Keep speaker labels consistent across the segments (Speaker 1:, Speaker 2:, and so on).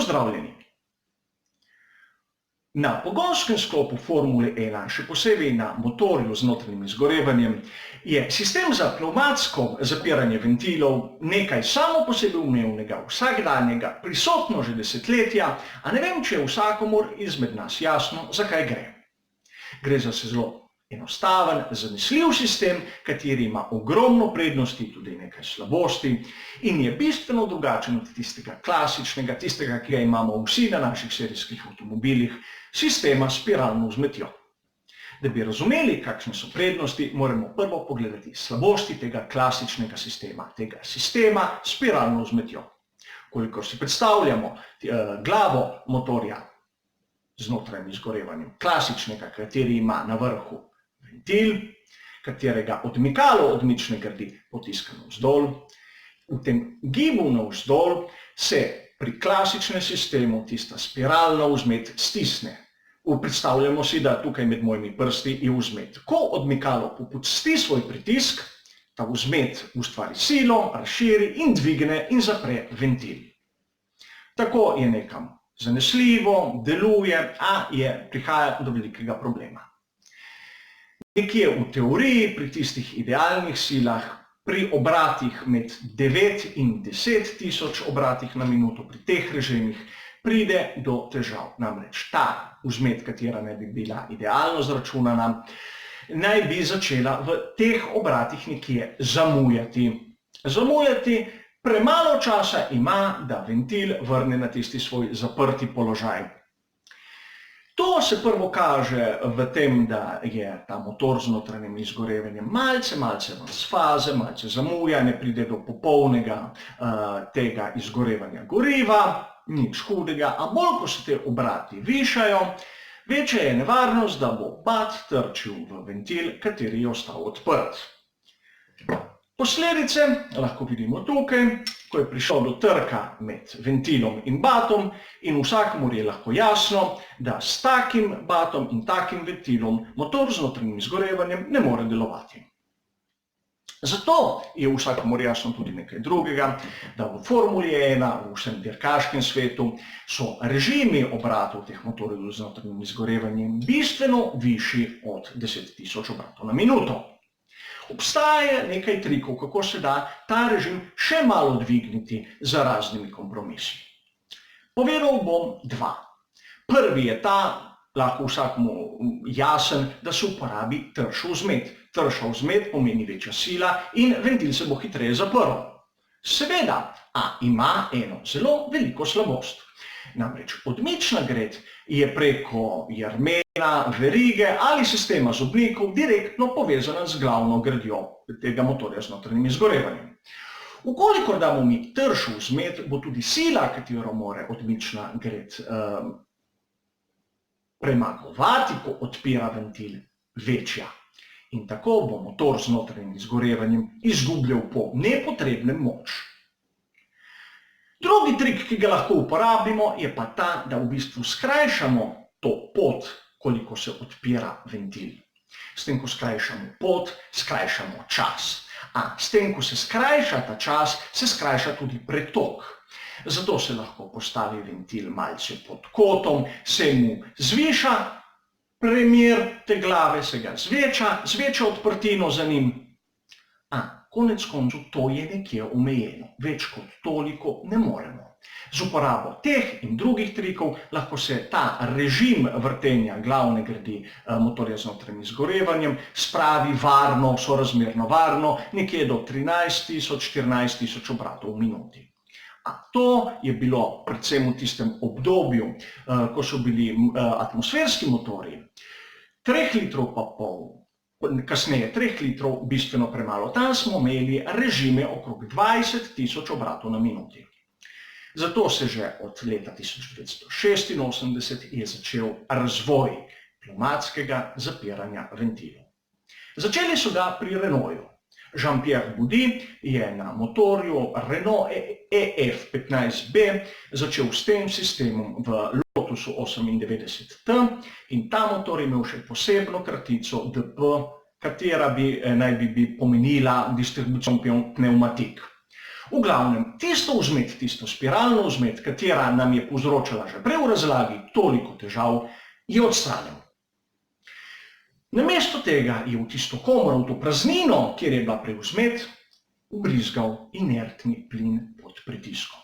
Speaker 1: Pozdravljeni! Na pogonskem sklopu Formule 1, še posebej na motorju z notranjim izgorevanjem, je sistem za pnevmatsko zapiranje ventilov nekaj samo po sebi umevnega, vsakdanjega, prisotno že desetletja, a ne vem, če je vsakomur izmed nas jasno, zakaj gre. Gre za zelo enostaven, zanesljiv sistem, kateri ima ogromno prednosti, tudi nekaj slabosti in je bistveno drugačen od tistega klasičnega, tistega, ki ga imamo vsi na naših serijskih avtomobilih, sistema s spiralno vzmetjo. Da bi razumeli, kakšne so prednosti, moramo prvo pogledati slabosti tega klasičnega sistema, s spiralno vzmetjo. Kolikor si predstavljamo glavo motorja z notranjim izgorevanjem, klasičnega, kateri ima na vrhu ventil, katerega odmikalo odmične grdi potiska navzdol. V tem gibu navzdol se pri klasičnem sistemu tista spiralna vzmet stisne. Predstavljamo si, da tukaj med mojimi prsti je vzmet. Ko odmikalo popusti svoj pritisk, ta vzmet ustvari silo, razširi in dvigne in zapre ventil. Tako je nekam zanesljivo, deluje, a prihaja do velikega problema. Nekje v teoriji, pri tistih idealnih silah, pri obratih med 9 in 10 tisoč obratih na minuto, pri teh režimih, pride do težav. Namreč ta vzmet, katera naj bi bila idealno zračunana, naj bi začela v teh obratih nekje zamujati. Premalo časa ima, da ventil vrne na tisti svoj zaprti položaj. To se prvo kaže v tem, da je ta motor z notranjim izgorevanjem malce razfaze, malce zamuja, ne pride do popolnega tega izgorevanja goriva, nič hudega, a bolj ko se te obrati višajo, večja je nevarnost, da bo bat trčil v ventil, kateri je ostal odprt. Posledice lahko vidimo tukaj, ko je prišlo do trka med ventilom in batom in vsakomur je lahko jasno, da s takim batom in takim ventilom motor z notranjim izgorevanjem ne more delovati. Zato je vsakomur jasno tudi nekaj drugega, da v Formuli 1, v vsem dirkaškem svetu, so režimi obratov teh motorjev z notranjim izgorevanjem bistveno višji od 10 tisoč obratov na minuto. Obstaja nekaj trikov, kako se da ta režim še malo dvigniti z raznimi kompromisi. Povedal bom dva. Prvi je ta, lahko vsakmu jasen, da se uporabi tršo vzmet. Trša vzmet pomeni večja sila in ventil se bo hitreje zaprl. Seveda, a ima eno zelo veliko slabost. Namreč odmična gred je preko jermena, verige ali sistema zobnikov direktno povezana z glavno gredjo tega motorja z notranjim izgorevanjem. Vkolikor damo mi tršo vzmet, bo tudi sila, katero mora odmična gred premagovati, ko odpira ventil, večja. In tako bo motor z notranjim izgorevanjem izgubljal po nepotrebnem moč. Drugi trik, ki ga lahko uporabimo, je pa ta, da v bistvu skrajšamo to pot, koliko se odpira ventil. S tem, ko skrajšamo pot, skrajšamo čas. A s tem, ko se skrajša ta čas, se skrajša tudi pretok. Zato se lahko postavi ventil malce pod kotom, se mu zviša premer te glave, se ga zveča odprtino za njim. Konec koncev to je nekje omejeno, več kot toliko ne moremo. Z uporabo teh in drugih trikov lahko se ta režim vrtenja glavne gredi motorja z notranjim izgorevanjem spravi varno, sorazmerno varno, nekje do 13.000–14 tisoč obratov v minuti. To je bilo predvsem v tistem obdobju, ko so bili atmosferski motorji 3,5 litrov, kasneje 3 litrov, bistveno premalo. Tam smo imeli režime okrog 20 tisoč obratov na minuti. Zato se že od leta 1986 je začel razvoj pnevmatskega zapiranja ventilov. Začeli so ga pri Renaultu. Jean-Pierre Boudy je na motorju Renault EF15B začel s tem sistemom v Lotusu 98T in ta motor je imel še posebno kratico DP, katera naj bi pomenila distribucion pneumatik. V glavnem, tisto vzmet, tisto spiralno vzmet, katera nam je povzročala že prej v razlagi toliko težav, je odstranil. Namesto tega je v tisto komoro, v to praznino, kjer je bila prej vzmet, vbrizgal inertni plin pod pritiskom.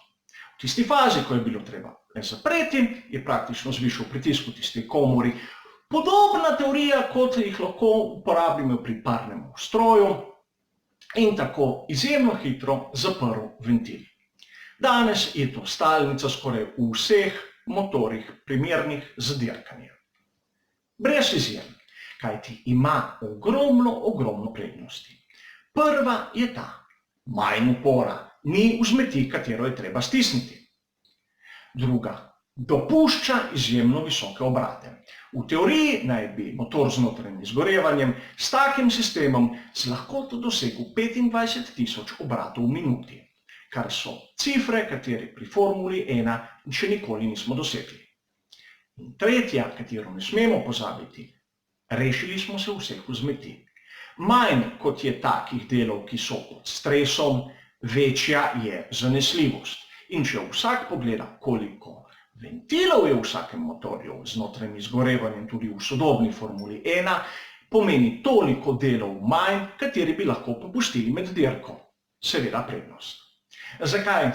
Speaker 1: V tisti fazi, ko je bilo treba le zapreti, je praktično zvišal pritisk v tisti komori. Podobna teorija, kot jih lahko uporabimo pri parnem stroju in tako izjemno hitro zaprl ventil. Danes je to stalnica skoraj v vseh motorjih primernih za dirkanje. Brez izjem, kajti ima ogromno prednosti. Prva je ta, manj upora, ni vzmeti, katero je treba stisniti. Druga, dopušča izjemno visoke obrate. V teoriji naj bi motor z notranjim izgorevanjem s takim sistemom z lahkoto dosegel 25.000 obratov v minuti, kar so cifre, katere pri Formuli 1 še nikoli nismo dosegli. In tretja, katero ne smemo pozabiti, rešili smo se vseh vzmeti. Manj kot je takih delov, ki so pod stresom, večja je zanesljivost. In če vsak pogleda, koliko ventilov je v vsakem motorju z notranjim izgorevanjem tudi v sodobni Formuli 1, pomeni toliko delov manj, kateri bi lahko popustili med dirko. Seveda prednost. Zakaj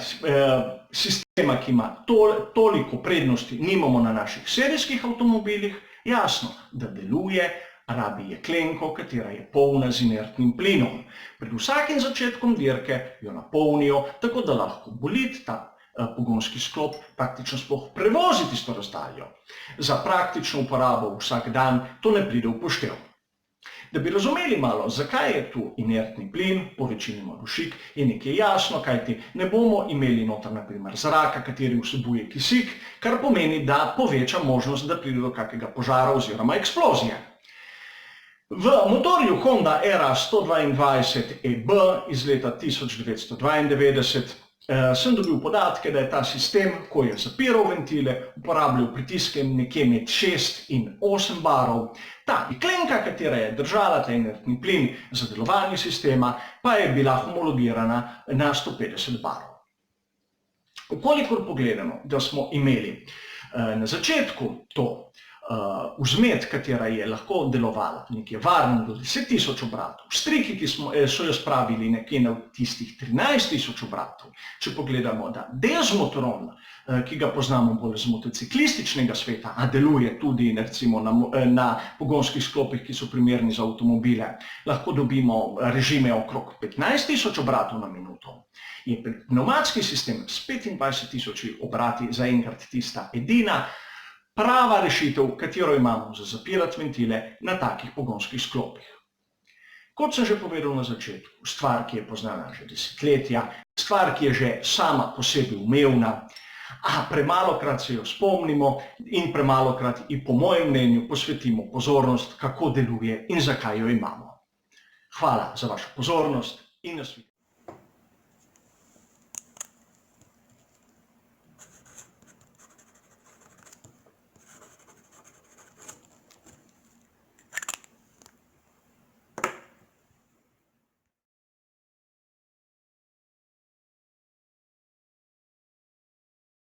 Speaker 1: sistema, ki ima toliko prednosti, nimamo na naših serijskih avtomobilih? Jasno, da deluje, rabi jeklenko, katera je polna z inertnim plinom. Pred vsakim začetkom dirke jo napolnijo, tako da lahko bolid, ta pogonski sklop, praktično sploh prevozi tisto razdaljo. Za praktično uporabo vsak dan to ne pride v poštev. Da bi razumeli malo, zakaj je tu inertni plin, po večini dušik, je nekaj jasno, kajti ne bomo imeli noter na primer zraka, kateri vsebuje kisik, kar pomeni, da poveča možnost, da pride do kakega požara oziroma eksplozije. V motorju Honda ERA 122 EB iz leta 1992 sem dobil podatke, da je ta sistem, ko je zapiral ventile, uporabljal pritiske nekje med 6 in 8 barov. Ta jeklenka, katera je držala ta inertni plin za delovanje sistema, pa je bila homologirana na 150 barov. Vkolikor pogledamo, da smo imeli na začetku to vzmet, katera je lahko delovala nekje varno do 10.000 obratov, striki, ki so jo spravili nekje na tistih 13.000 obratov. Če pogledamo, da Desmotron, ki ga poznamo bolj z motociklističnega sveta, a deluje tudi recimo na pogonskih sklopih, ki so primerni za avtomobile, lahko dobimo režime okrog 15.000 obratov na minuto. Je pnevmatski sistem s 25.000 obrati zaenkrat tista edina prava rešitev, katero imamo za zapirati ventile na takih pogonskih sklopih. Kot sem že povedal na začetku, stvar, ki je poznana že desetletja, stvar, ki je že sama po sebi umevna, a premalokrat se jo spomnimo in premalokrat ji po mojem mnenju posvetimo pozornost, kako deluje in zakaj jo imamo. Hvala za vašo pozornost in nasvidenje.